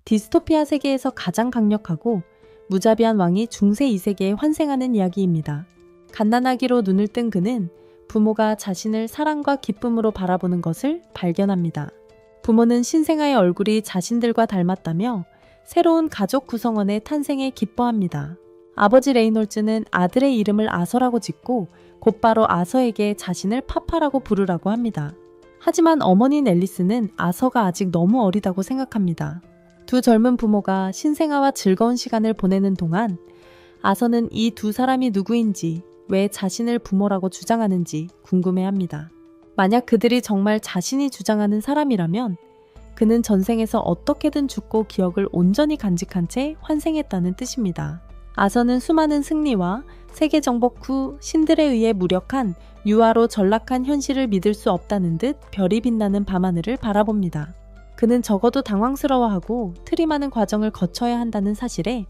디스토피아 세계에서 가장 강력하고 무자비한 왕이 중세 2세계에 환생하는 이야기입니다. 갓난아기로 눈을 뜬 그는 부모가 자신을 사랑과 기쁨으로 바라보는 것을 발견합니다. 부모는 신생아의 얼굴이 자신들과 닮았다며 새로운 가족 구성원의 탄생에 기뻐합니다. 아버지 레이놀즈는 아들의 이름을 아서라고 짓고 곧바로 아서에게 자신을 파파라고 부르라고 합니다. 하지만 어머니인 앨리스는 아서가 아직 너무 어리다고 생각합니다. 두 젊은 부모가 신생아와 즐거운 시간을 보내는 동안 아서는 이 두 사람이 누구인지, 왜 자신을 부모라고 주장하는지 궁금해합니다. 만약 그들이 정말 자신이 주장하는 사람이라면 그는 전생에서 어떻게든 죽고 기억을 온전히 간직한 채 환생했다는 뜻입니다. 아서는 수많은 승리와 세계 정복 후 신들에 의해 무력한 유아로 전락한 현실을 믿을 수 없다는 듯 별이 빛나는 밤하늘을 바라봅니다. 그는 적어도 당황스러워하고 트림하는 과정을 거쳐야 한다는 사실에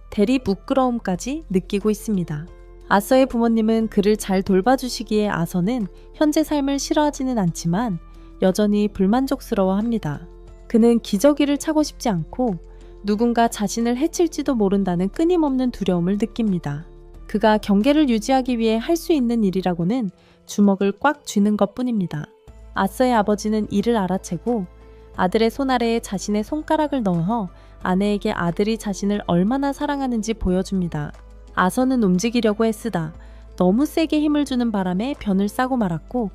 대리 부끄러움까지 느끼고 있습니다. 아서의 부모님은 그를 잘 돌봐주시기에 아서는 현재 삶을 싫어하지는 않지만 여전히 불만족스러워합니다. 그는 기저귀를 차고 싶지 않고 누군가 자신을 해칠지도 모른다는 끊임없는 두려움을 느낍니다. 그가 경계를 유지하기 위해 할 수 있는 일이라고는 주먹을 꽉 쥐는 것뿐입니다. 아서의 아버지는 이를 알아채고 아들의 손 아래에 자신의 손가락을 넣어 아내에게 아들이 자신을 얼마나 사랑하는지 보여줍니다. 아서는 움직이려고 애쓰다 너무 세게 힘을 주는 바람에 변을 싸고 말았고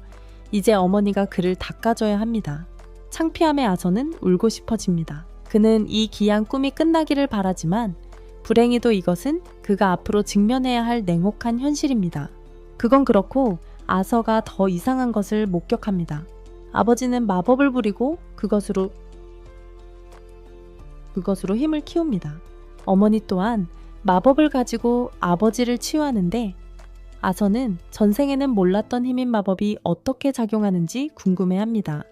이제 어머니가 그를 닦아줘야 합니다. 창피함에 아서는 울고 싶어집니다. 그는 이 귀한 꿈이 끝나기를 바라지만 불행히도 이것은 그가 앞으로 직면해야 할 냉혹한 현실입니다. 그건 그렇고 아서가 더 이상한 것을 목격합니다. 아버지는 마법을 부리고 그것으로 힘을 키웁니다. 어머니 또한 마법을 가지고 아버지를 치유하는데 아서는 전생에는 몰랐던 힘인 마법이 어떻게 작용하는지 궁금해합니다.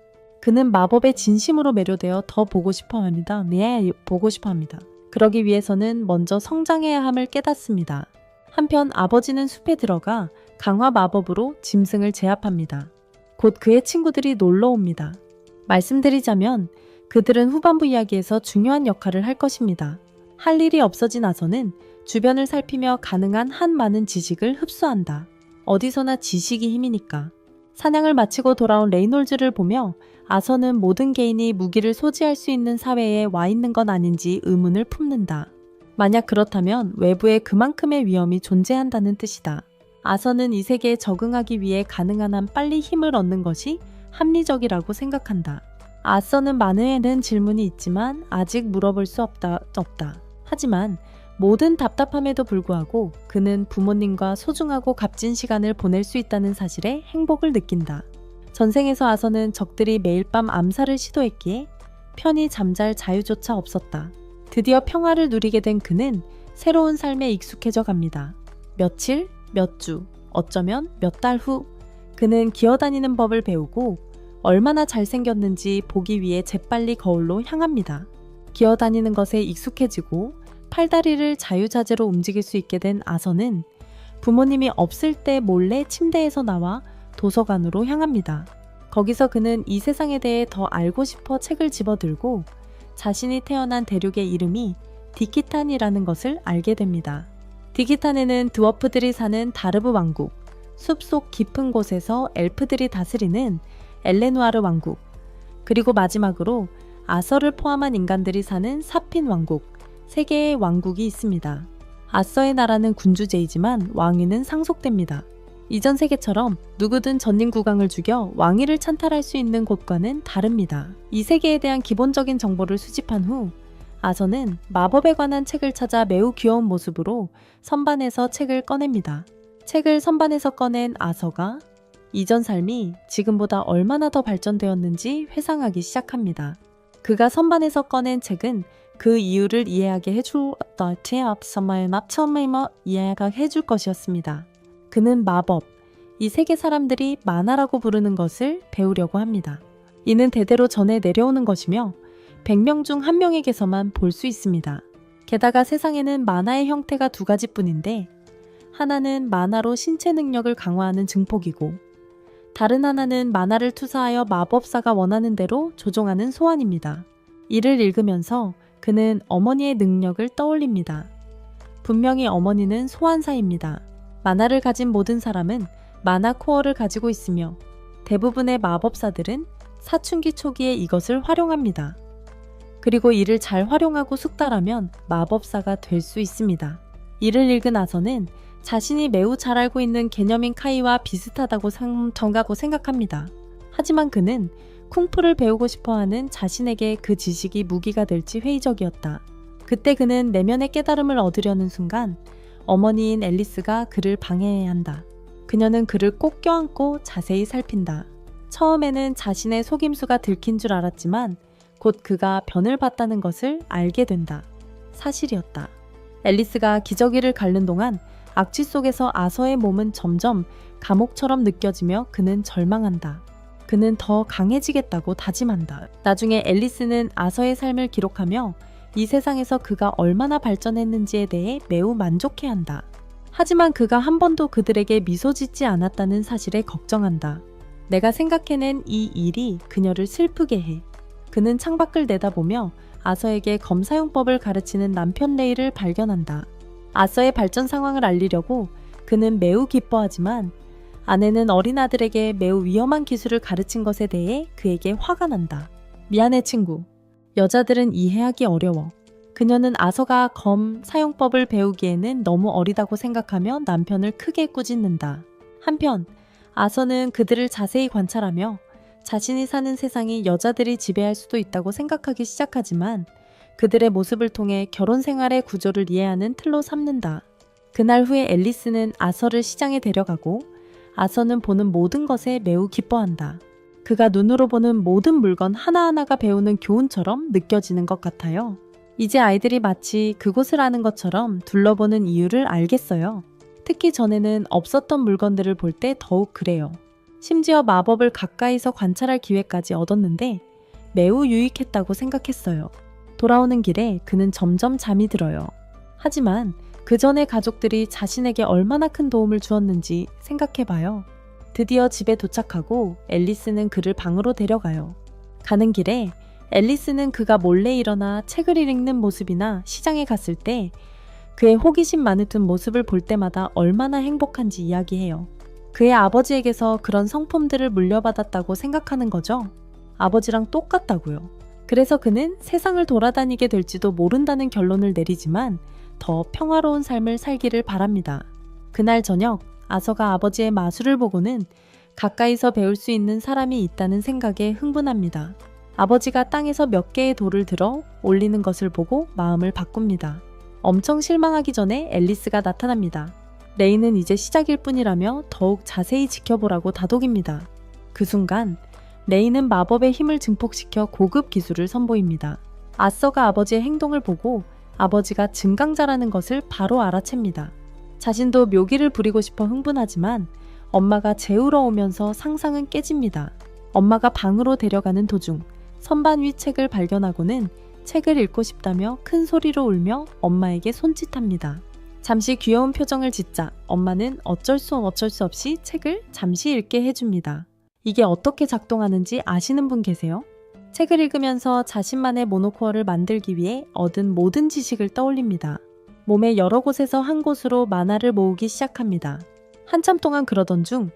그는 마법에 진심으로 매료되어 더 보고 싶어합니다. 보고 싶어합니다. 그러기 위해서는 먼저 성장해야 함을 깨닫습니다. 한편 아버지는 숲에 들어가 강화 마법으로 짐승을 제압합니다. 곧 그의 친구들이 놀러 옵니다. 말씀드리자면 그들은 후반부 이야기에서 중요한 역할을 할 것입니다. 할 일이 없어진 아서는 주변을 살피며 가능한 한 많은 지식을 흡수한다. 어디서나 지식이 힘이니까. 사냥을 마치고 돌아온 레이놀즈를 보며 아서는 모든 개인이 무기를 소지할 수 있는 사회에 와 있는 건 아닌지 의문을 품는다. 만약 그렇다면 외부에 그만큼의 위험이 존재한다는 뜻이다. 아서는 이 세계에 적응하기 위해 가능한 한 빨리 힘을 얻는 것이 합리적이라고 생각한다. 아서는 많은 질문이 있지만 아직 물어볼 수 없다. 하지만 모든 답답함에도 불구하고 그는 부모님과 소중하고 값진 시간을 보낼 수 있다는 사실에 행복을 느낀다. 전생에서 아서는 적들이 매일 밤 암살을 시도했기에 편히 잠잘 자유조차 없었다. 드디어 평화를 누리게 된 그는 새로운 삶에 익숙해져 갑니다. 며칠, 몇 주, 어쩌면 몇 달 후 그는 기어다니는 법을 배우고 얼마나 잘생겼는지 보기 위해 재빨리 거울로 향합니다. 기어다니는 것에 익숙해지고 팔다리를 자유자재로 움직일 수 있게 된 아서는 부모님이 없을 때 몰래 침대에서 나와 도서관으로 향합니다. 거기서 그는 이 세상에 대해 더 알고 싶어 책을 집어들고 자신이 태어난 대륙의 이름이 디키탄이라는 것을 알게 됩니다. 디키탄에는 드워프들이 사는 다르브 왕국, 숲속 깊은 곳에서 엘프들이 다스리는 엘레누아르 왕국, 그리고 마지막으로 아서를 포함한 인간들이 사는 사핀 왕국, 세 개의 왕국이 있습니다. 아서의 나라는 군주제이지만 왕위는 상속됩니다. 이전 세계처럼 누구든 전임 국왕을 죽여 왕위를 찬탈할 수 있는 곳과는 다릅니다. 이 세계에 대한 기본적인 정보를 수집한 후 아서는 마법에 관한 책을 찾아 매우 귀여운 모습으로 선반에서 책을 꺼냅니다. 책을 선반에서 꺼낸 아서가 이전 삶이 지금보다 얼마나 더 발전되었는지 회상하기 시작합니다. 그가 선반에서 꺼낸 책은 그 이유를 이해하게 해줄 것이었습니다. 그는 마법, 이 세계 사람들이 만화라고 부르는 것을 배우려고 합니다. 이는 대대로 전해 내려오는 것이며 100명 중 1명에게서만 볼 수 있습니다. 게다가 세상에는 만화의 형태가 두 가지뿐인데 하나는 만화로 신체 능력을 강화하는 증폭이고 다른 하나는 만화를 투사하여 마법사가 원하는 대로 조종하는 소환입니다. 이를 읽으면서 그는 어머니의 능력을 떠올립니다. 분명히 어머니는 소환사입니다. 만화를 가진 모든 사람은 만화 코어를 가지고 있으며 대부분의 마법사들은 사춘기 초기에 이것을 활용합니다. 그리고 이를 잘 활용하고 숙달하면 마법사가 될 수 있습니다. 이를 읽은 아서는 자신이 매우 잘 알고 있는 개념인 카이와 비슷하다고 생각합니다. 하지만 그는 쿵푸를 배우고 싶어하는 자신에게 그 지식이 무기가 될지 회의적이었다. 그때 그는 내면의 깨달음을 얻으려는 순간 어머니인 앨리스가 그를 방해해야 한다. 그녀는 그를 꼭 껴안고 자세히 살핀다. 처음에는 자신의 속임수가 들킨 줄 알았지만 곧 그가 변을 봤다는 것을 알게 된다. 사실이었다. 앨리스가 기저귀를 닳는 동안 악취 속에서 아서의 몸은 점점 감옥처럼 느껴지며 그는 절망한다. 그는 더 강해지겠다고 다짐한다. 나중에 앨리스는 아서의 삶을 기록하며 이 세상에서 그가 얼마나 발전했는지에 대해 매우 만족해한다. 하지만 그가 한 번도 그들에게 미소 짓지 않았다는 사실에 걱정한다. 내가 생각해낸 이 일이 그녀를 슬프게 해. 그는 창밖을 내다보며 아서에게 검사용법을 가르치는 남편 레이를 발견한다. 아서의 발전 상황을 알리려고 그는 매우 기뻐하지만 아내는 어린 아들에게 매우 위험한 기술을 가르친 것에 대해 그에게 화가 난다. 미안해 친구. 여자들은 이해하기 어려워. 그녀는 아서가 검 사용법을 배우기에는 너무 어리다고 생각하며 남편을 크게 꾸짖는다. 한편 아서는 그들을 자세히 관찰하며 자신이 사는 세상이 여자들이 지배할 수도 있다고 생각하기 시작하지만 그들의 모습을 통해 결혼 생활의 구조를 이해하는 틀로 삼는다. 그날 후에 앨리스는 아서를 시장에 데려가고 아서는 보는 모든 것에 매우 기뻐한다. 그가 눈으로 보는 모든 물건 하나하나가 배우는 교훈처럼 느껴지는 것 같아요. 이제 아이들이 마치 그곳을 아는 것처럼 둘러보는 이유를 알겠어요. 특히 전에는 없었던 물건들을 볼 때 더욱 그래요. 심지어 마법을 가까이서 관찰할 기회까지 얻었는데 매우 유익했다고 생각했어요. 돌아오는 길에 그는 점점 잠이 들어요. 하지만 그 전에 가족들이 자신에게 얼마나 큰 도움을 주었는지 생각해봐요. 드디어 집에 도착하고 앨리스는 그를 방으로 데려가요. 가는 길에 앨리스는 그가 몰래 일어나 책을 읽는 모습이나 시장에 갔을 때 그의 호기심 많은 모습을 볼 때마다 얼마나 행복한지 이야기해요. 그의 아버지에게서 그런 성품들을 물려받았다고 생각하는 거죠. 아버지랑 똑같다고요. 그래서 그는 세상을 돌아다니게 될지도 모른다는 결론을 내리지만 더 평화로운 삶을 살기를 바랍니다. 그날 저녁 아서가 아버지의 마술을 보고는 가까이서 배울 수 있는 사람이 있다는 생각에 흥분합니다. 아버지가 땅에서 몇 개의 돌을 들어 올리는 것을 보고 마음을 바꿉니다. 엄청 실망하기 전에 앨리스가 나타납니다. 레이는 이제 시작일 뿐이라며 더욱 자세히 지켜보라고 다독입니다. 그 순간 레이는 마법의 힘을 증폭시켜 고급 기술을 선보입니다. 아서가 아버지의 행동을 보고 아버지가 증강자라는 것을 바로 알아챕니다. 자신도 묘기를 부리고 싶어 흥분하지만 엄마가 재우러 오면서 상상은 깨집니다. 엄마가 방으로 데려가는 도중 선반 위 책을 발견하고는 책을 읽고 싶다며 큰 소리로 울며 엄마에게 손짓합니다. 잠시 귀여운 표정을 짓자 엄마는 어쩔 수 없이 책을 잠시 읽게 해줍니다. 이게 어떻게 작동하는지 아시는 분 계세요? 책을 읽으면서 자신만의 모노코어를 만들기 위해 얻은 모든 지식을 떠올립니다. 몸의 여러 곳에서 한 곳으로 만화를 모으기 시작합니다. 한참 동안 그러던 중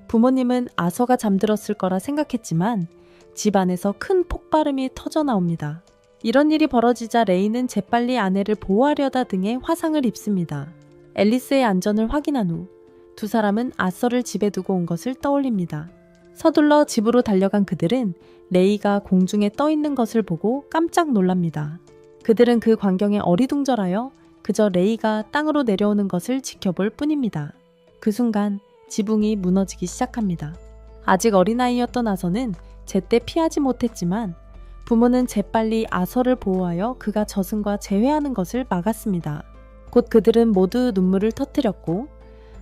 부모님은 아서가 잠들었을 거라 생각했지만 집 안에서 큰 폭발음이 터져 나옵니다. 이런 일이 벌어지자 레이는 재빨리 아내를 보호하려다 등의 화상을 입습니다. 앨리스의 안전을 확인한 후 두 사람은 아서를 집에 두고 온 것을 떠올립니다. 서둘러 집으로 달려간 그들은 레이가 공중에 떠 있는 것을 보고 깜짝 놀랍니다. 그들은 그 광경에 어리둥절하여 그저 레이가 땅으로 내려오는 것을 지켜볼 뿐입니다. 그 순간 지붕이 무너지기 시작합니다. 아직 어린아이였던 아서는 제때 피하지 못했지만 부모는 재빨리 아서를 보호하여 그가 저승과 재회하는 것을 막았습니다. 곧 그들은 모두 눈물을 터뜨렸고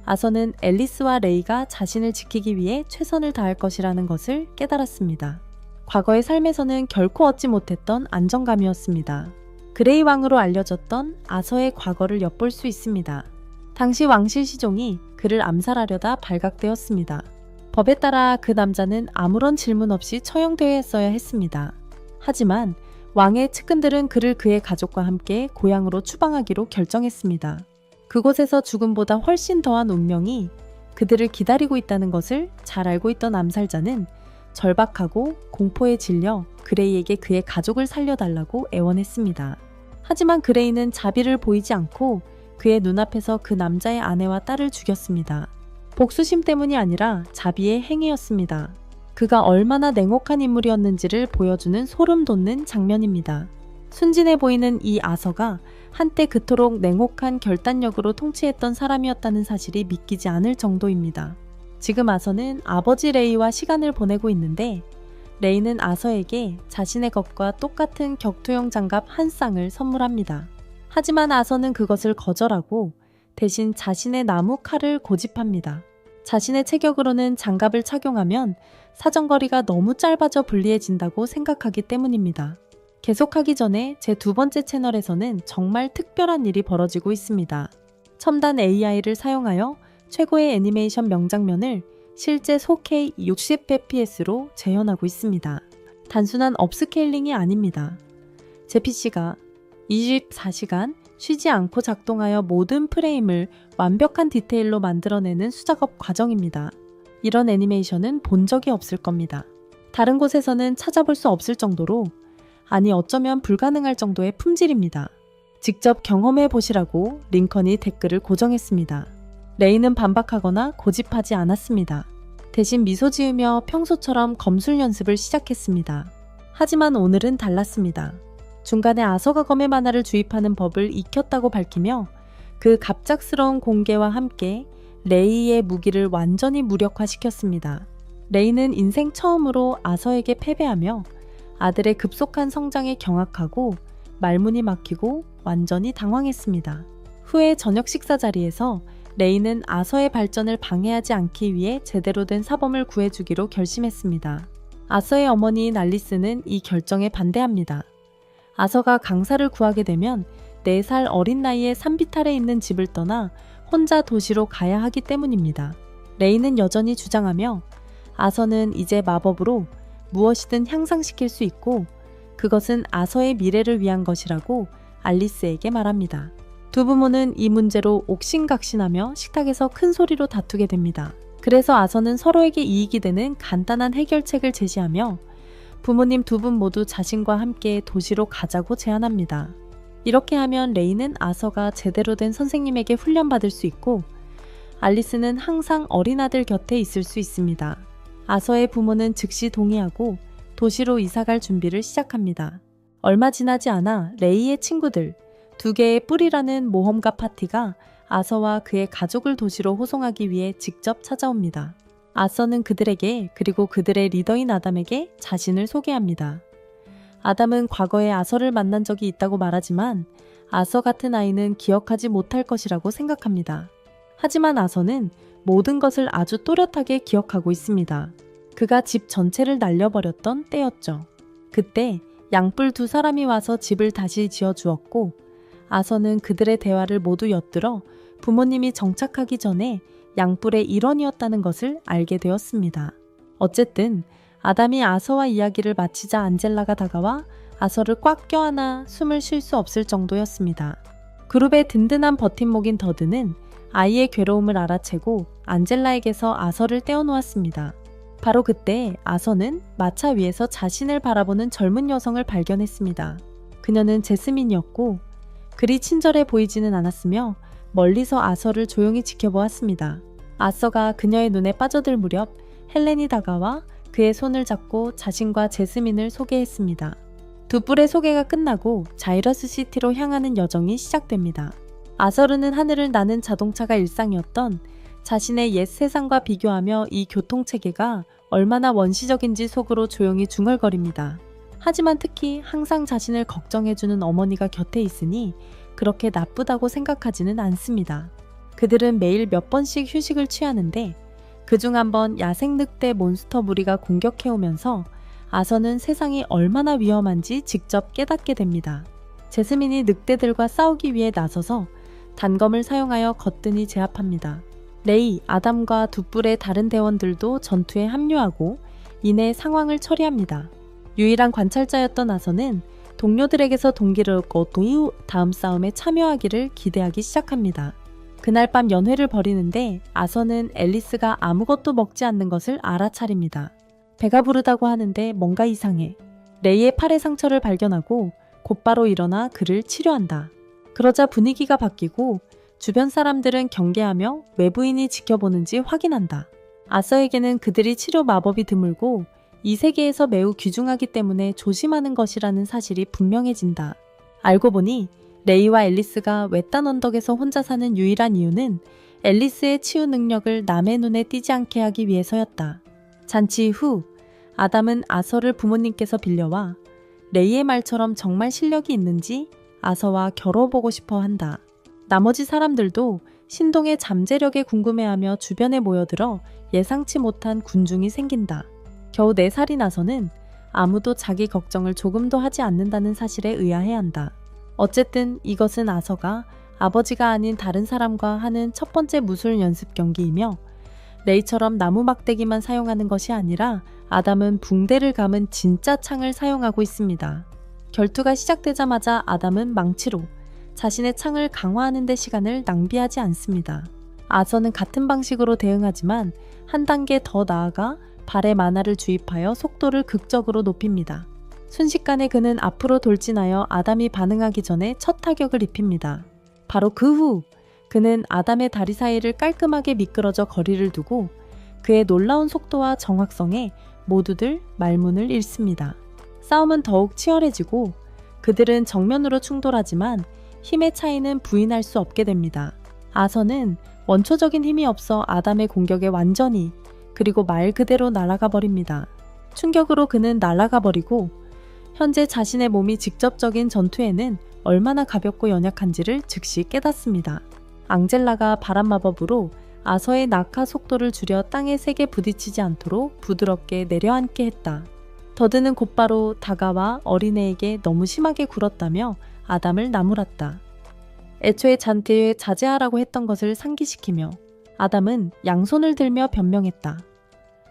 아서는 앨리스와 레이가 자신을 지키기 위해 최선을 다할 것이라는 것을 깨달았습니다. 과거의 삶에서는 결코 얻지 못했던 안정감이었습니다. 그레이 왕으로 알려졌던 아서의 과거를 엿볼 수 있습니다. 당시 왕실 시종이 그를 암살하려다 발각되었습니다. 법에 따라 그 남자는 아무런 질문 없이 처형되어야 했습니다. 하지만 왕의 측근들은 그를 그의 가족과 함께 고향으로 추방하기로 결정했습니다. 그곳에서 죽음보다 훨씬 더한 운명이 그들을 기다리고 있다는 것을 잘 알고 있던 암살자는 절박하고 공포에 질려 그레이에게 그의 가족을 살려달라고 애원했습니다. 하지만 그레이는 자비를 보이지 않고 그의 눈앞에서 그 남자의 아내와 딸을 죽였습니다. 복수심 때문이 아니라 자비의 행위였습니다. 그가 얼마나 냉혹한 인물이었는지를 보여주는 소름 돋는 장면입니다. 순진해 보이는 이 아서가 한때 그토록 냉혹한 결단력으로 통치했던 사람이었다는 사실이 믿기지 않을 정도입니다. 지금 아서는 아버지 레이와 시간을 보내고 있는데 레이는 아서에게 자신의 것과 똑같은 격투용 장갑 한 쌍을 선물합니다. 하지만 아서는 그것을 거절하고 대신 자신의 나무 칼을 고집합니다. 자신의 체격으로는 장갑을 착용하면 사정거리가 너무 짧아져 불리해진다고 생각하기 때문입니다. 계속하기 전에 제 두 번째 채널에서는 정말 특별한 일이 벌어지고 있습니다. 첨단 AI를 사용하여 최고의 애니메이션 명장면을 실제 4K 60fps로 재현하고 있습니다. 단순한 업스케일링이 아닙니다. 제 PC가 24시간 쉬지 않고 작동하여 모든 프레임을 완벽한 디테일로 만들어내는 수작업 과정입니다. 이런 애니메이션은 본 적이 없을 겁니다. 다른 곳에서는 찾아볼 수 없을 정도로, 아니 어쩌면 불가능할 정도의 품질입니다. 직접 경험해 보시라고 링컨이 댓글을 고정했습니다. 레이는 반박하거나 고집하지 않았습니다. 대신 미소 지으며 평소처럼 검술 연습을 시작했습니다. 하지만 오늘은 달랐습니다. 중간에 아서가 검의 만화를 주입하는 법을 익혔다고 밝히며 그 갑작스러운 공개와 함께 레이의 무기를 완전히 무력화시켰습니다. 레이는 인생 처음으로 아서에게 패배하며 아들의 급속한 성장에 경악하고 말문이 막히고 완전히 당황했습니다. 후에 저녁 식사 자리에서 레이는 아서의 발전을 방해하지 않기 위해 제대로 된 사범을 구해주기로 결심했습니다. 아서의 어머니인 알리스는 이 결정에 반대합니다. 아서가 강사를 구하게 되면 4살 어린 나이에 산비탈에 있는 집을 떠나 혼자 도시로 가야 하기 때문입니다. 레이는 여전히 주장하며 아서는 이제 마법으로 무엇이든 향상시킬 수 있고 그것은 아서의 미래를 위한 것이라고 알리스에게 말합니다. 두 부모는 이 문제로 옥신각신하며 식탁에서 큰 소리로 다투게 됩니다. 그래서 아서는 서로에게 이익이 되는 간단한 해결책을 제시하며 부모님 두 분 모두 자신과 함께 도시로 가자고 제안합니다. 이렇게 하면 레이는 아서가 제대로 된 선생님에게 훈련받을 수 있고 알리스는 항상 어린 아들 곁에 있을 수 있습니다. 아서의 부모는 즉시 동의하고 도시로 이사갈 준비를 시작합니다. 얼마 지나지 않아 레이의 친구들, 2개의 뿔이라는 모험가 파티가 아서와 그의 가족을 도시로 호송하기 위해 직접 찾아옵니다. 아서는 그들에게 그리고 그들의 리더인 아담에게 자신을 소개합니다. 아담은 과거에 아서를 만난 적이 있다고 말하지만 아서 같은 아이는 기억하지 못할 것이라고 생각합니다. 하지만 아서는 모든 것을 아주 또렷하게 기억하고 있습니다. 그가 집 전체를 날려버렸던 때였죠. 그때 양뿔 2사람이 와서 집을 다시 지어주었고 아서는 그들의 대화를 모두 엿들어 부모님이 정착하기 전에 양뿔의 일원이었다는 것을 알게 되었습니다. 어쨌든 아담이 아서와 이야기를 마치자 안젤라가 다가와 아서를 꽉 껴안아 숨을 쉴 수 없을 정도였습니다. 그룹의 든든한 버팀목인 더드는 아이의 괴로움을 알아채고 안젤라에게서 아서를 떼어놓았습니다. 바로 그때 아서는 마차 위에서 자신을 바라보는 젊은 여성을 발견했습니다. 그녀는 제스민이었고 그리 친절해 보이지는 않았으며 멀리서 아서를 조용히 지켜보았습니다. 아서가 그녀의 눈에 빠져들 무렵 헬렌이 다가와 그의 손을 잡고 자신과 제스민을 소개했습니다. 두 뿔의 소개가 끝나고 자이러스 시티로 향하는 여정이 시작됩니다. 아서르는 하늘을 나는 자동차가 일상이었던 자신의 옛 세상과 비교하며 이 교통체계가 얼마나 원시적인지 속으로 조용히 중얼거립니다. 하지만 특히 항상 자신을 걱정해주는 어머니가 곁에 있으니 그렇게 나쁘다고 생각하지는 않습니다. 그들은 매일 몇 번씩 휴식을 취하는데 그중 한 번 야생 늑대 몬스터 무리가 공격해오면서 아서는 세상이 얼마나 위험한지 직접 깨닫게 됩니다. 제스민이 늑대들과 싸우기 위해 나서서 단검을 사용하여 거뜬히 제압합니다. 레이, 아담과 두 뿔의 다른 대원들도 전투에 합류하고 이내 상황을 처리합니다. 유일한 관찰자였던 아서는 동료들에게서 동기를 얻고 또 다음 싸움에 참여하기를 기대하기 시작합니다. 그날 밤 연회를 벌이는데 아서는 앨리스가 아무것도 먹지 않는 것을 알아차립니다. 배가 부르다고 하는데 뭔가 이상해. 레이의 팔에 상처를 발견하고 곧바로 일어나 그를 치료한다. 그러자 분위기가 바뀌고 주변 사람들은 경계하며 외부인이 지켜보는지 확인한다. 아서에게는 그들이 치료 마법이 드물고 이 세계에서 매우 귀중하기 때문에 조심하는 것이라는 사실이 분명해진다. 알고 보니 레이와 앨리스가 외딴 언덕에서 혼자 사는 유일한 이유는 앨리스의 치유 능력을 남의 눈에 띄지 않게 하기 위해서였다. 잔치 후 아담은 아서를 부모님께서 빌려와 레이의 말처럼 정말 실력이 있는지 아서와 겨뤄보고 싶어 한다. 나머지 사람들도 신동의 잠재력에 궁금해하며 주변에 모여들어 예상치 못한 군중이 생긴다. 겨우 4살인 아서는 아무도 자기 걱정을 조금도 하지 않는다는 사실에 의아해한다. 어쨌든 이것은 아서가 아버지가 아닌 다른 사람과 하는 첫 번째 무술 연습 경기이며 레이처럼 나무 막대기만 사용하는 것이 아니라 아담은 붕대를 감은 진짜 창을 사용하고 있습니다. 결투가 시작되자마자 아담은 망치로 자신의 창을 강화하는 데 시간을 낭비하지 않습니다. 아서는 같은 방식으로 대응하지만 한 단계 더 나아가 발에 만화를 주입하여 속도를 극적으로 높입니다. 순식간에 그는 앞으로 돌진하여 아담이 반응하기 전에 첫 타격을 입힙니다. 바로 그 후 그는 아담의 다리 사이를 깔끔하게 미끄러져 거리를 두고 그의 놀라운 속도와 정확성에 모두들 말문을 잃습니다. 싸움은 더욱 치열해지고 그들은 정면으로 충돌하지만 힘의 차이는 부인할 수 없게 됩니다. 아서는 원초적인 힘이 없어 아담의 공격에 완전히 그리고 말 그대로 날아가 버립니다. 충격으로 그는 날아가 버리고 현재 자신의 몸이 직접적인 전투에는 얼마나 가볍고 연약한지를 즉시 깨닫습니다. 앙젤라가 바람 마법으로 아서의 낙하 속도를 줄여 땅에 세게 부딪히지 않도록 부드럽게 내려앉게 했다. 더드는 곧바로 다가와 어린애에게 너무 심하게 굴었다며 아담을 나무랐다. 애초에 잔디에 자제하라고 했던 것을 상기시키며 아담은 양손을 들며 변명했다.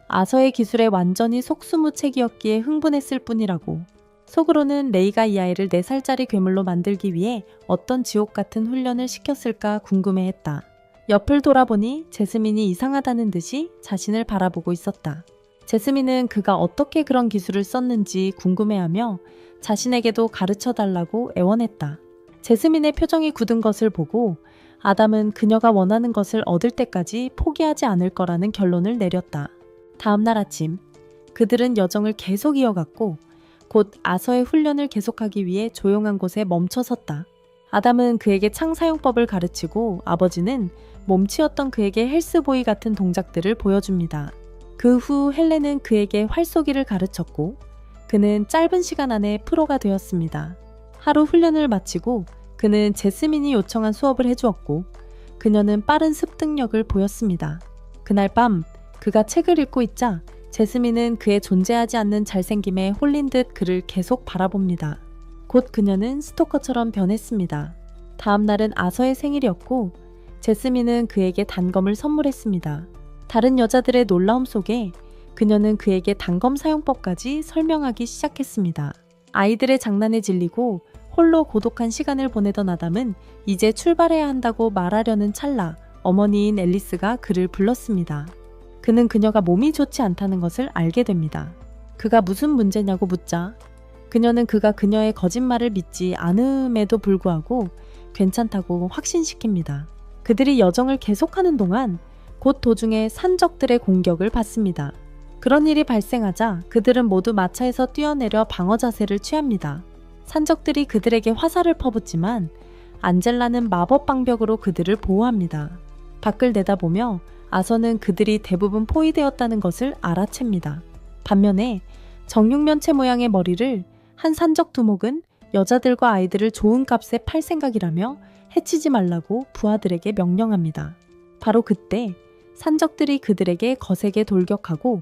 아서의 기술에 완전히 속수무책이었기에 흥분했을 뿐이라고. 속으로는 레이가 이 아이를 4살짜리 괴물로 만들기 위해 어떤 지옥 같은 훈련을 시켰을까 궁금해했다. 옆을 돌아보니 제스민이 이상하다는 듯이 자신을 바라보고 있었다. 제스민은 그가 어떻게 그런 기술을 썼는지 궁금해하며 자신에게도 가르쳐달라고 애원했다. 제스민의 표정이 굳은 것을 보고 아담은 그녀가 원하는 것을 얻을 때까지 포기하지 않을 거라는 결론을 내렸다. 다음 날 아침 그들은 여정을 계속 이어갔고 곧 아서의 훈련을 계속하기 위해 조용한 곳에 멈춰섰다. 아담은 그에게 창 사용법을 가르치고 아버지는 몸치였던 그에게 헬스보이 같은 동작들을 보여줍니다. 그 후 헬렌은 그에게 활쏘기를 가르쳤고 그는 짧은 시간 안에 프로가 되었습니다. 하루 훈련을 마치고 그는 제스민이 요청한 수업을 해주었고 그녀는 빠른 습득력을 보였습니다. 그날 밤 그가 책을 읽고 있자 제스민은 그의 존재하지 않는 잘생김에 홀린 듯 그를 계속 바라봅니다. 곧 그녀는 스토커처럼 변했습니다. 다음 날은 아서의 생일이었고 제스민은 그에게 단검을 선물했습니다. 다른 여자들의 놀라움 속에 그녀는 그에게 단검 사용법까지 설명하기 시작했습니다. 아이들의 장난에 질리고 홀로 고독한 시간을 보내던 아담은 이제 출발해야 한다고 말하려는 찰나 어머니인 앨리스가 그를 불렀습니다. 그는 그녀가 몸이 좋지 않다는 것을 알게 됩니다. 그가 무슨 문제냐고 묻자 그녀는 그가 그녀의 거짓말을 믿지 않음에도 불구하고 괜찮다고 확신시킵니다. 그들이 여정을 계속하는 동안 곧 도중에 산적들의 공격을 받습니다. 그런 일이 발생하자 그들은 모두 마차에서 뛰어내려 방어 자세를 취합니다. 산적들이 그들에게 화살을 퍼붓지만 안젤라는 마법 방벽으로 그들을 보호합니다. 밖을 내다보며 아서는 그들이 대부분 포위되었다는 것을 알아챕니다. 반면에 정육면체 모양의 머리를 한 산적 두목은 여자들과 아이들을 좋은 값에 팔 생각이라며 해치지 말라고 부하들에게 명령합니다. 바로 그때 산적들이 그들에게 거세게 돌격하고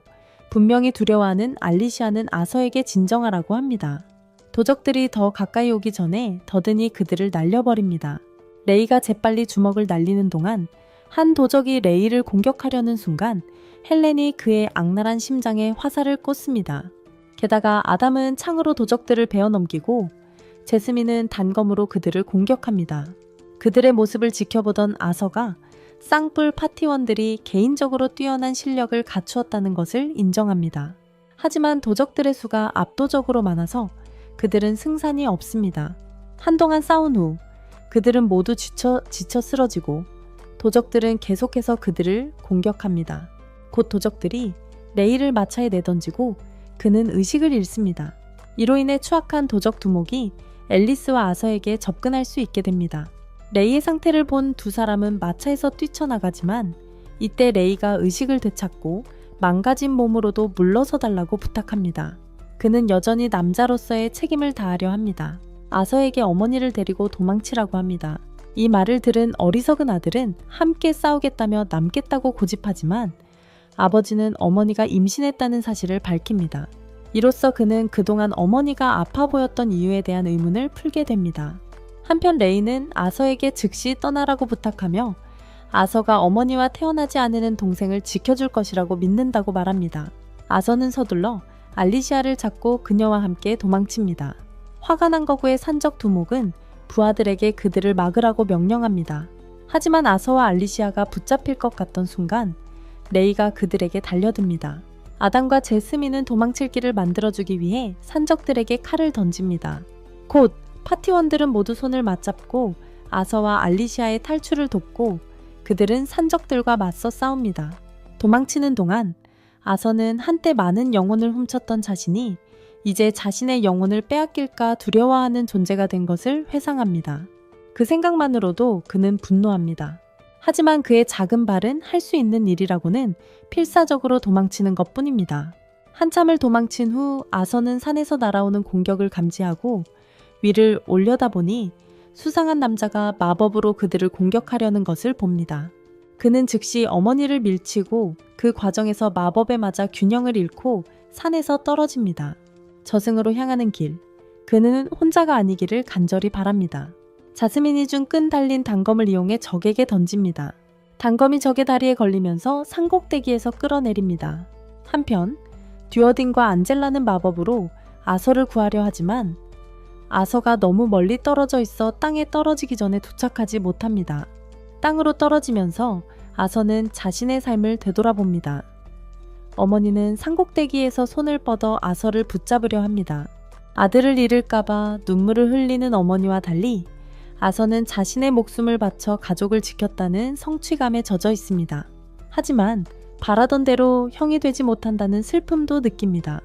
분명히 두려워하는 알리시아는 아서에게 진정하라고 합니다. 도적들이 더 가까이 오기 전에 더든이 그들을 날려버립니다. 레이가 재빨리 주먹을 날리는 동안 한 도적이 레이를 공격하려는 순간 헬렌이 그의 악랄한 심장에 화살을 꽂습니다. 게다가 아담은 창으로 도적들을 베어넘기고 제스민은 단검으로 그들을 공격합니다. 그들의 모습을 지켜보던 아서가 쌍뿔 파티원들이 개인적으로 뛰어난 실력을 갖추었다는 것을 인정합니다. 하지만 도적들의 수가 압도적으로 많아서 그들은 승산이 없습니다. 한동안 싸운 후 그들은 모두 지쳐 쓰러지고 도적들은 계속해서 그들을 공격합니다. 곧 도적들이 레이를 마차에 내던지고 그는 의식을 잃습니다. 이로 인해 추악한 도적 두목이 앨리스와 아서에게 접근할 수 있게 됩니다. 레이의 상태를 본 두 사람은 마차에서 뛰쳐나가지만 이때 레이가 의식을 되찾고 망가진 몸으로도 물러서 달라고 부탁합니다. 그는 여전히 남자로서의 책임을 다하려 합니다. 아서에게 어머니를 데리고 도망치라고 합니다. 이 말을 들은 어리석은 아들은 함께 싸우겠다며 남겠다고 고집하지만 아버지는 어머니가 임신했다는 사실을 밝힙니다. 이로써 그는 그동안 어머니가 아파 보였던 이유에 대한 의문을 풀게 됩니다. 한편 레이는 아서에게 즉시 떠나라고 부탁하며 아서가 어머니와 태어나지 않은 동생을 지켜줄 것이라고 믿는다고 말합니다. 아서는 서둘러 알리시아를 잡고 그녀와 함께 도망칩니다. 화가 난 거구의 산적 두목은 부하들에게 그들을 막으라고 명령합니다. 하지만 아서와 알리시아가 붙잡힐 것 같던 순간 레이가 그들에게 달려듭니다. 아담과 제스민은 도망칠 길을 만들어주기 위해 산적들에게 칼을 던집니다. 곧 파티원들은 모두 손을 맞잡고 아서와 알리시아의 탈출을 돕고 그들은 산적들과 맞서 싸웁니다. 도망치는 동안 아서는 한때 많은 영혼을 훔쳤던 자신이 이제 자신의 영혼을 빼앗길까 두려워하는 존재가 된 것을 회상합니다. 그 생각만으로도 그는 분노합니다. 하지만 그의 작은 발은 할 수 있는 일이라고는 필사적으로 도망치는 것뿐입니다. 한참을 도망친 후 아서는 산에서 날아오는 공격을 감지하고 위를 올려다보니 수상한 남자가 마법으로 그들을 공격하려는 것을 봅니다. 그는 즉시 어머니를 밀치고 그 과정에서 마법에 맞아 균형을 잃고 산에서 떨어집니다. 저승으로 향하는 길, 그는 혼자가 아니기를 간절히 바랍니다. 자스민이 준 끈 달린 단검을 이용해 적에게 던집니다. 단검이 적의 다리에 걸리면서 산꼭대기에서 끌어내립니다. 한편 듀어딘과 안젤라는 마법으로 아서를 구하려 하지만 아서가 너무 멀리 떨어져 있어 땅에 떨어지기 전에 도착하지 못합니다. 땅으로 떨어지면서 아서는 자신의 삶을 되돌아봅니다. 어머니는 산꼭대기에서 손을 뻗어 아서를 붙잡으려 합니다. 아들을 잃을까봐 눈물을 흘리는 어머니와 달리 아서는 자신의 목숨을 바쳐 가족을 지켰다는 성취감에 젖어 있습니다. 하지만 바라던 대로 형이 되지 못한다는 슬픔도 느낍니다.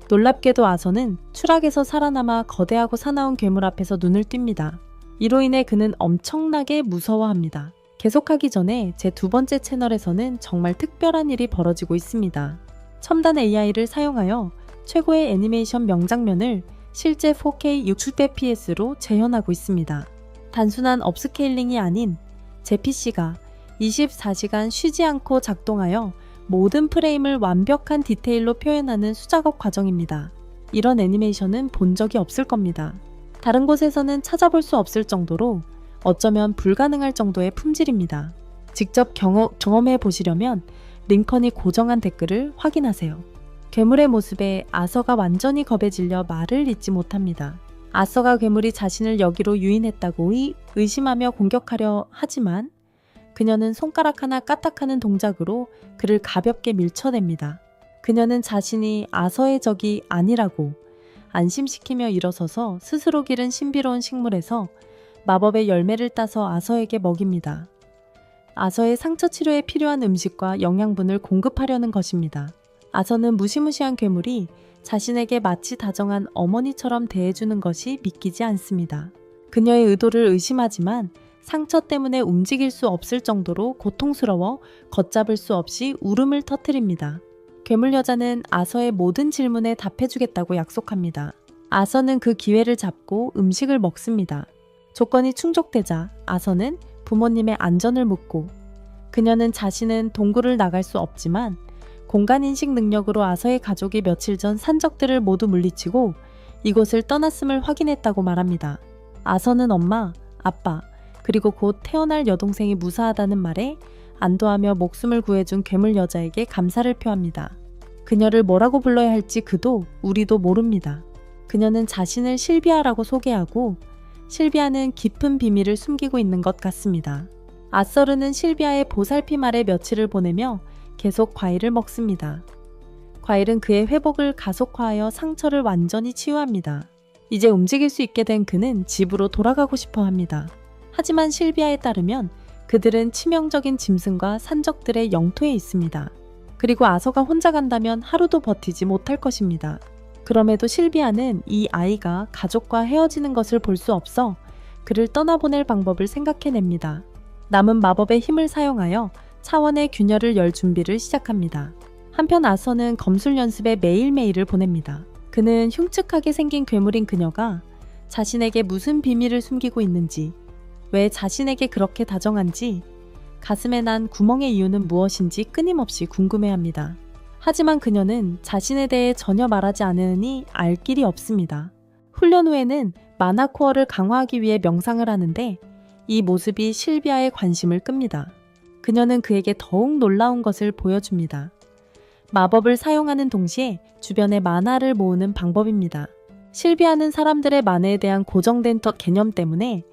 놀랍게도 아서는 추락에서 살아남아 거대하고 사나운 괴물 앞에서 눈을 띱니다. 이로 인해 그는 엄청나게 무서워합니다. 계속하기 전에 제 두 번째 채널에서는 정말 특별한 일이 벌어지고 있습니다. 첨단 AI를 사용하여 최고의 애니메이션 명장면을 실제 4K 60fps로 재현하고 있습니다. 단순한 업스케일링이 아닌 제 PC가 24시간 쉬지 않고 작동하여 모든 프레임을 완벽한 디테일로 표현하는 수작업 과정입니다. 이런 애니메이션은 본 적이 없을 겁니다. 다른 곳에서는 찾아볼 수 없을 정도로 어쩌면 불가능할 정도의 품질입니다. 직접 경험해 보시려면 링컨이 고정한 댓글을 확인하세요. 괴물의 모습에 아서가 완전히 겁에 질려 말을 잇지 못합니다. 아서가 괴물이 자신을 여기로 유인했다고 의심하며 공격하려 하지만 그녀는 손가락 하나 까딱하는 동작으로 그를 가볍게 밀쳐냅니다. 그녀는 자신이 아서의 적이 아니라고 안심시키며 일어서서 스스로 기른 신비로운 식물에서 마법의 열매를 따서 아서에게 먹입니다. 아서의 상처 치료에 필요한 음식과 영양분을 공급하려는 것입니다. 아서는 무시무시한 괴물이 자신에게 마치 다정한 어머니처럼 대해주는 것이 믿기지 않습니다. 그녀의 의도를 의심하지만 상처 때문에 움직일 수 없을 정도로 고통스러워 걷잡을 수 없이 울음을 터뜨립니다. 괴물 여자는 아서의 모든 질문에 답해주겠다고 약속합니다. 아서는 그 기회를 잡고 음식을 먹습니다. 조건이 충족되자 아서는 부모님의 안전을 묻고 그녀는 자신은 동굴을 나갈 수 없지만 공간인식 능력으로 아서의 가족이 며칠 전 산적들을 모두 물리치고 이곳을 떠났음을 확인했다고 말합니다. 아서는 엄마, 아빠, 그리고 곧 태어날 여동생이 무사하다는 말에 안도하며 목숨을 구해준 괴물 여자에게 감사를 표합니다. 그녀를 뭐라고 불러야 할지 그도 우리도 모릅니다. 그녀는 자신을 실비아라고 소개하고 실비아는 깊은 비밀을 숨기고 있는 것 같습니다. 아서르는 실비아의 보살핌 아래 며칠을 보내며 계속 과일을 먹습니다. 과일은 그의 회복을 가속화하여 상처를 완전히 치유합니다. 이제 움직일 수 있게 된 그는 집으로 돌아가고 싶어 합니다. 하지만 실비아에 따르면 그들은 치명적인 짐승과 산적들의 영토에 있습니다. 그리고 아서가 혼자 간다면 하루도 버티지 못할 것입니다. 그럼에도 실비아는 이 아이가 가족과 헤어지는 것을 볼 수 없어 그를 떠나보낼 방법을 생각해냅니다. 남은 마법의 힘을 사용하여 차원의 균열을 열 준비를 시작합니다. 한편 아서는 검술 연습에 매일매일을 보냅니다. 그는 흉측하게 생긴 괴물인 그녀가 자신에게 무슨 비밀을 숨기고 있는지, 왜 자신에게 그렇게 다정한지, 가슴에 난 구멍의 이유는 무엇인지 끊임없이 궁금해합니다. 하지만 그녀는 자신에 대해 전혀 말하지 않으니 알 길이 없습니다. 훈련 후에는 마나 코어를 강화하기 위해 명상을 하는데 이 모습이 실비아의 관심을 끕니다. 그녀는 그에게 더욱 놀라운 것을 보여줍니다. 마법을 사용하는 동시에 주변에 마나를 모으는 방법입니다. 실비아는 사람들의 마나에 대한 고정된 개념 때문에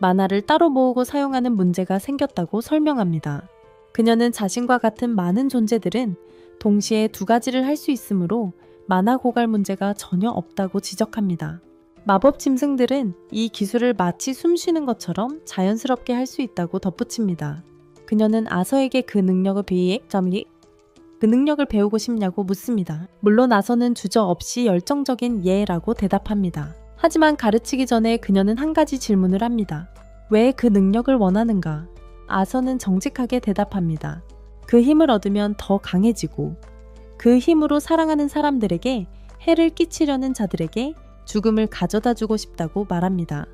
마나를 따로 모으고 사용하는 문제가 생겼다고 설명합니다. 그녀는 자신과 같은 많은 존재들은 동시에 두 가지를 할 수 있으므로 마나 고갈 문제가 전혀 없다고 지적합니다. 마법 짐승들은 이 기술을 마치 숨 쉬는 것처럼 자연스럽게 할 수 있다고 덧붙입니다. 그녀는 아서에게 그 능력을 배우고 싶냐고 묻습니다. 물론 아서는 주저없이 열정적인 예라고 대답합니다. 하지만 가르치기 전에 그녀는 한 가지 질문을 합니다. 왜 그 능력을 원하는가? 아서는 정직하게 대답합니다. 그 힘을 얻으면 더 강해지고 그 힘으로 사랑하는 사람들에게 해를 끼치려는 자들에게 죽음을 가져다 주고 싶다고 말합니다.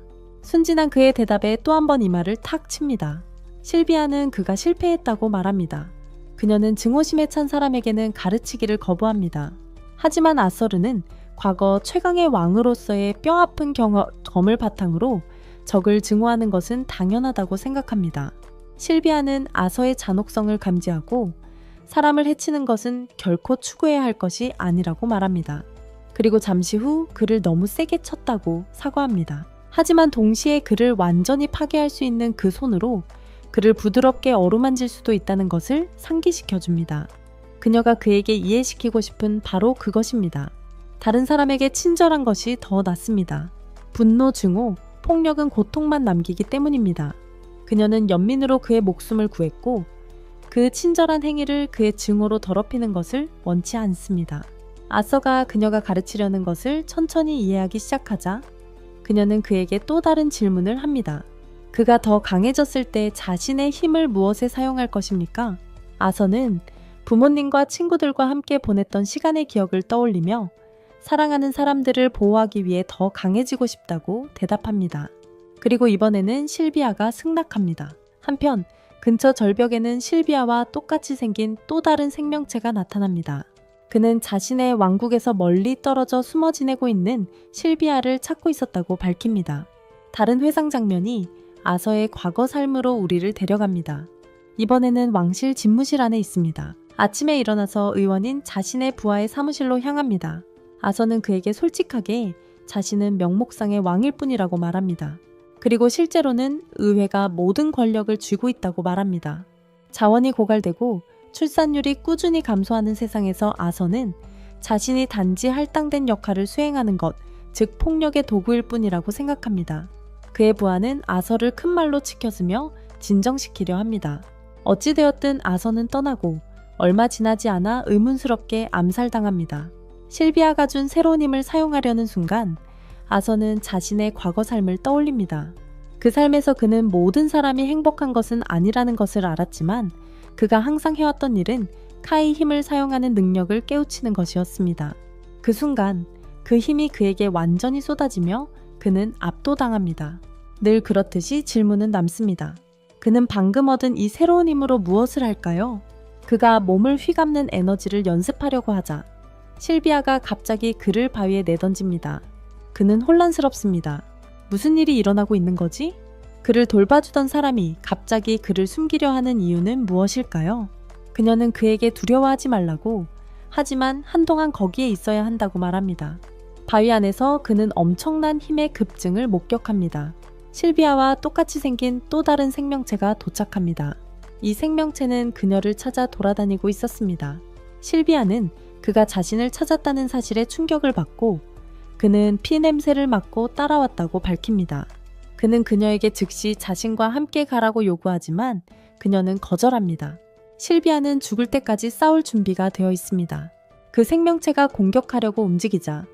순진한 그의 대답에 또 한 번 이 말을 탁 칩니다. 실비아는 그가 실패했다고 말합니다. 그녀는 증오심에 찬 사람에게는 가르치기를 거부합니다. 하지만 아서르는 과거 최강의 왕으로서의 뼈아픈 경험을 바탕으로 적을 증오하는 것은 당연하다고 생각합니다. 실비아는 아서의 잔혹성을 감지하고 사람을 해치는 것은 결코 추구해야 할 것이 아니라고 말합니다. 그리고 잠시 후 그를 너무 세게 쳤다고 사과합니다. 하지만 동시에 그를 완전히 파괴할 수 있는 그 손으로 그를 부드럽게 어루만질 수도 있다는 것을 상기시켜줍니다. 그녀가 그에게 이해시키고 싶은 바로 그것입니다. 다른 사람에게 친절한 것이 더 낫습니다. 분노, 증오, 폭력은 고통만 남기기 때문입니다. 그녀는 연민으로 그의 목숨을 구했고 그 친절한 행위를 그의 증오로 더럽히는 것을 원치 않습니다. 아서가 그녀가 가르치려는 것을 천천히 이해하기 시작하자 그녀는 그에게 또 다른 질문을 합니다. 그가 더 강해졌을 때 자신의 힘을 무엇에 사용할 것입니까? 아서는 부모님과 친구들과 함께 보냈던 시간의 기억을 떠올리며 사랑하는 사람들을 보호하기 위해 더 강해지고 싶다고 대답합니다. 그리고 이번에는 실비아가 승낙합니다. 한편 근처 절벽에는 실비아와 똑같이 생긴 또 다른 생명체가 나타납니다. 그는 자신의 왕국에서 멀리 떨어져 숨어 지내고 있는 실비아를 찾고 있었다고 밝힙니다. 다른 회상 장면이 아서의 과거 삶으로 우리를 데려갑니다. 이번에는 왕실 집무실 안에 있습니다. 아침에 일어나서 의원인 자신의 부하의 사무실로 향합니다. 아서는 그에게 솔직하게 자신은 명목상의 왕일 뿐이라고 말합니다. 그리고 실제로는 의회가 모든 권력을 쥐고 있다고 말합니다. 자원이 고갈되고 출산율이 꾸준히 감소하는 세상에서 아서는 자신이 단지 할당된 역할을 수행하는 것, 즉 폭력의 도구일 뿐이라고 생각합니다. 그의 부하는 아서를 큰 말로 치켜쓰며 진정시키려 합니다. 어찌되었든 아서는 떠나고 얼마 지나지 않아 의문스럽게 암살당합니다. 실비아가 준 새로운 힘을 사용하려는 순간 아서는 자신의 과거 삶을 떠올립니다. 그 삶에서 그는 모든 사람이 행복한 것은 아니라는 것을 알았지만 그가 항상 해왔던 일은 카의 힘을 사용하는 능력을 깨우치는 것이었습니다. 그 순간 그 힘이 그에게 완전히 쏟아지며 그는 압도당합니다. 늘 그렇듯이 질문은 남습니다. 그는 방금 얻은 이 새로운 힘으로 무엇을 할까요? 그가 몸을 휘감는 에너지를 연습하려고 하자 실비아가 갑자기 그를 바위에 내던집니다. 그는 혼란스럽습니다. 무슨 일이 일어나고 있는 거지? 그를 돌봐주던 사람이 갑자기 그를 숨기려 하는 이유는 무엇일까요? 그녀는 그에게 두려워하지 말라고, 하지만 한동안 거기에 있어야 한다고 말합니다. 바위 안에서 그는 엄청난 힘의 급증을 목격합니다. 실비아와 똑같이 생긴 또 다른 생명체가 도착합니다. 이 생명체는 그녀를 찾아 돌아다니고 있었습니다. 실비아는 그가 자신을 찾았다는 사실에 충격을 받고 그는 피 냄새를 맡고 따라왔다고 밝힙니다. 그는 그녀에게 즉시 자신과 함께 가라고 요구하지만 그녀는 거절합니다. 실비아는 죽을 때까지 싸울 준비가 되어 있습니다. 그 생명체가 공격하려고 움직이자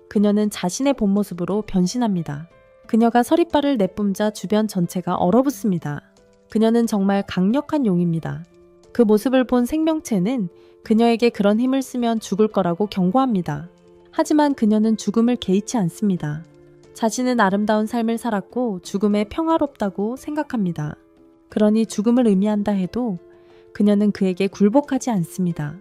그녀는 자신의 본 모습으로 변신합니다. 그녀가 서리빨을 내뿜자 주변 전체가 얼어붙습니다. 그녀는 정말 강력한 용입니다. 그 모습을 본 생명체는 그녀에게 그런 힘을 쓰면 죽을 거라고 경고합니다. 하지만 그녀는 죽음을 개의치 않습니다. 자신은 아름다운 삶을 살았고 죽음에 평화롭다고 생각합니다. 그러니 죽음을 의미한다 해도 그녀는 그에게 굴복하지 않습니다.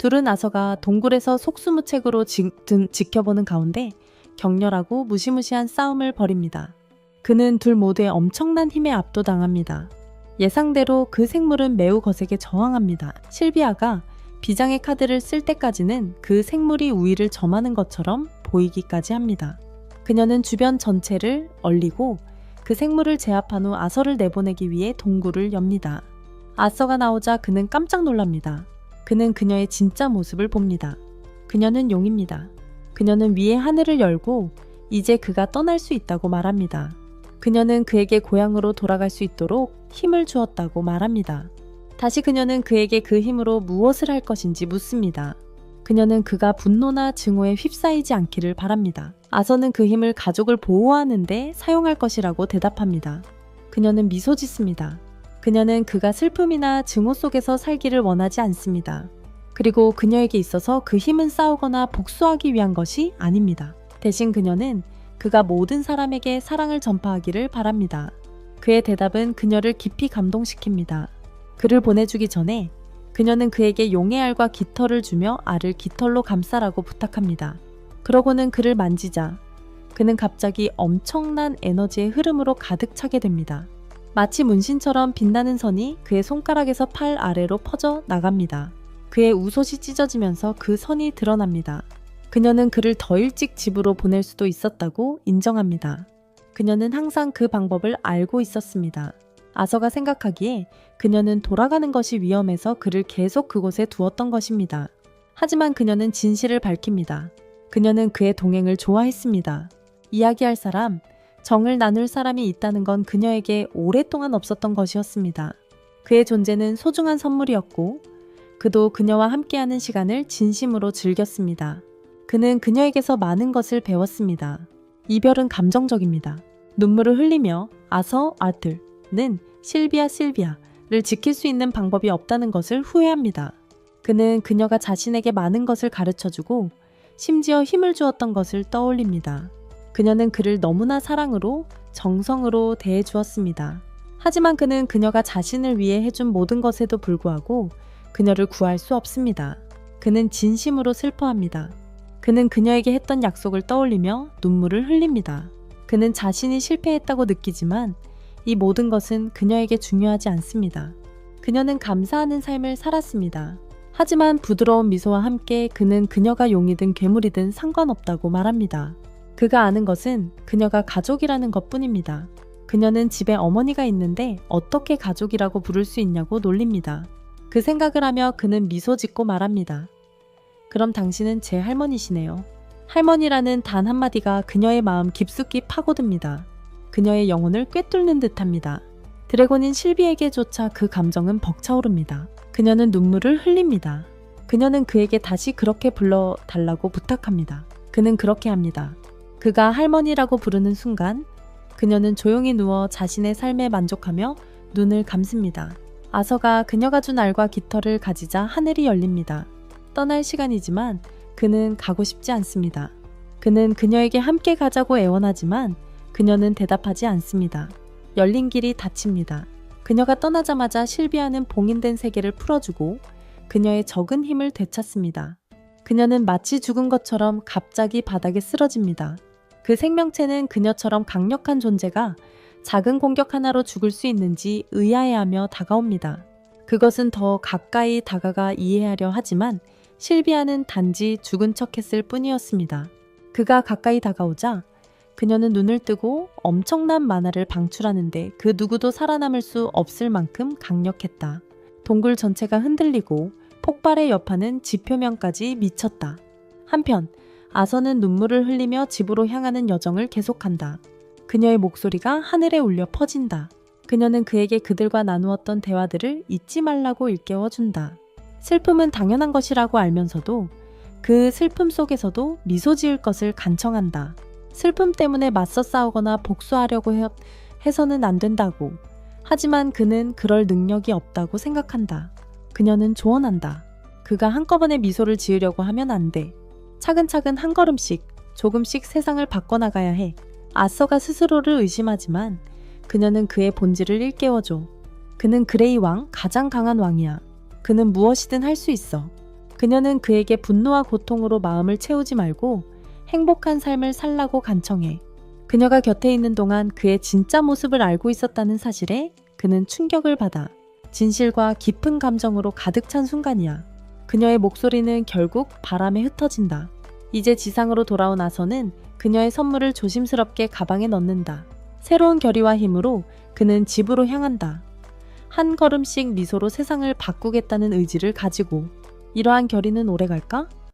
둘은 아서가 동굴에서 속수무책으로 지켜보는 가운데 격렬하고 무시무시한 싸움을 벌입니다. 그는 둘 모두의 엄청난 힘에 압도당합니다. 예상대로 그 생물은 매우 거세게 저항합니다. 실비아가 비장의 카드를 쓸 때까지는 그 생물이 우위를 점하는 것처럼 보이기까지 합니다. 그녀는 주변 전체를 얼리고 그 생물을 제압한 후 아서를 내보내기 위해 동굴을 엽니다. 아서가 나오자 그는 깜짝 놀랍니다. 그는 그녀의 진짜 모습을 봅니다. 그녀는 용입니다. 그녀는 위에 하늘을 열고 이제 그가 떠날 수 있다고 말합니다. 그녀는 그에게 고향으로 돌아갈 수 있도록 힘을 주었다고 말합니다. 다시 그녀는 그에게 그 힘으로 무엇을 할 것인지 묻습니다. 그녀는 그가 분노나 증오에 휩싸이지 않기를 바랍니다. 아서는 그 힘을 가족을 보호하는 데 사용할 것이라고 대답합니다. 그녀는 미소 짓습니다. 그녀는 그가 슬픔이나 증오 속에서 살기를 원하지 않습니다. 그리고 그녀에게 있어서 그 힘은 싸우거나 복수하기 위한 것이 아닙니다. 대신 그녀는 그가 모든 사람에게 사랑을 전파하기를 바랍니다. 그의 대답은 그녀를 깊이 감동시킵니다. 그를 보내주기 전에 그녀는 그에게 용의 알과 깃털을 주며 알을 깃털로 감싸라고 부탁합니다. 그러고는 그를 만지자 그는 갑자기 엄청난 에너지의 흐름으로 가득 차게 됩니다. 마치 문신처럼 빛나는 선이 그의 손가락에서 팔 아래로 퍼져 나갑니다. 그의 우솥이 찢어지면서 그 선이 드러납니다. 그녀는 그를 더 일찍 집으로 보낼 수도 있었다고 인정합니다. 그녀는 항상 그 방법을 알고 있었습니다. 아서가 생각하기에 그녀는 돌아가는 것이 위험해서 그를 계속 그곳에 두었던 것입니다. 하지만 그녀는 진실을 밝힙니다. 그녀는 그의 동행을 좋아했습니다. 이야기할 사람, 정을 나눌 사람이 있다는 건 그녀에게 오랫동안 없었던 것이었습니다. 그의 존재는 소중한 선물이었고 그도 그녀와 함께하는 시간을 진심으로 즐겼습니다. 그는 그녀에게서 많은 것을 배웠습니다. 이별은 감정적입니다. 눈물을 흘리며 아서 아틀은 실비아를 지킬 수 있는 방법이 없다는 것을 후회합니다. 그는 그녀가 자신에게 많은 것을 가르쳐주고 심지어 힘을 주었던 것을 떠올립니다. 그녀는 그를 너무나 사랑으로 정성으로 대해주었습니다. 하지만 그는 그녀가 자신을 위해 해준 모든 것에도 불구하고 그녀를 구할 수 없습니다. 그는 진심으로 슬퍼합니다. 그는 그녀에게 했던 약속을 떠올리며 눈물을 흘립니다. 그는 자신이 실패했다고 느끼지만 이 모든 것은 그녀에게 중요하지 않습니다. 그녀는 감사하는 삶을 살았습니다. 하지만 부드러운 미소와 함께 그는 그녀가 용이든 괴물이든 상관없다고 말합니다. 그가 아는 것은 그녀가 가족이라는 것뿐입니다. 그녀는 집에 어머니가 있는데 어떻게 가족이라고 부를 수 있냐고 놀립니다. 그 생각을 하며 그는 미소 짓고 말합니다. 그럼 당신은 제 할머니시네요. 할머니라는 단 한마디가 그녀의 마음 깊숙이 파고듭니다. 그녀의 영혼을 꿰뚫는 듯합니다. 드래곤인 실비에게조차 그 감정은 벅차오릅니다. 그녀는 눈물을 흘립니다. 그녀는 그에게 다시 그렇게 불러달라고 부탁합니다. 그는 그렇게 합니다. 그가 할머니라고 부르는 순간 그녀는 조용히 누워 자신의 삶에 만족하며 눈을 감습니다. 아서가 그녀가 준 알과 깃털을 가지자 하늘이 열립니다. 떠날 시간이지만 그는 가고 싶지 않습니다. 그는 그녀에게 함께 가자고 애원하지만 그녀는 대답하지 않습니다. 열린 길이 닫힙니다. 그녀가 떠나자마자 실비아는 봉인된 세계를 풀어주고 그녀의 적은 힘을 되찾습니다. 그녀는 마치 죽은 것처럼 갑자기 바닥에 쓰러집니다. 그 생명체는 그녀처럼 강력한 존재가 작은 공격 하나로 죽을 수 있는지 의아해하며 다가옵니다. 그것은 더 가까이 다가가 이해하려 하지만 실비아는 단지 죽은 척했을 뿐이었습니다. 그가 가까이 다가오자 그녀는 눈을 뜨고 엄청난 만화를 방출하는데 그 누구도 살아남을 수 없을 만큼 강력했다. 동굴 전체가 흔들리고 폭발의 여파는 지표면까지 미쳤다. 한편 아서는 눈물을 흘리며 집으로 향하는 여정을 계속한다. 그녀의 목소리가 하늘에 울려 퍼진다. 그녀는 그에게 그들과 나누었던 대화들을 잊지 말라고 일깨워준다. 슬픔은 당연한 것이라고 알면서도 그 슬픔 속에서도 미소 지을 것을 간청한다. 슬픔 때문에 맞서 싸우거나 복수하려고 해서는 안 된다고. 하지만 그는 그럴 능력이 없다고 생각한다. 그녀는 조언한다. 그가 한꺼번에 미소를 지으려고 하면 안 돼. 차근차근 한 걸음씩, 조금씩 세상을 바꿔나가야 해. 아서가 스스로를 의심하지만 그녀는 그의 본질을 일깨워줘. 그는 그레이 왕, 가장 강한 왕이야. 그는 무엇이든 할 수 있어. 그녀는 그에게 분노와 고통으로 마음을 채우지 말고 행복한 삶을 살라고 간청해. 그녀가 곁에 있는 동안 그의 진짜 모습을 알고 있었다는 사실에 그는 충격을 받아 진실과 깊은 감정으로 가득 찬 순간이야. 그녀의 목소리는 결국 바람에 흩어진다. 이제 지상으로 돌아온 아서는 그녀의 선물을 조심스럽게 가방에 넣는다. 새로운 결의와 힘으로 그는 집으로 향한다. 한 걸음씩 미소로 세상을 바꾸겠다는 의지를 가지고. 이러한 결의는 오래갈까?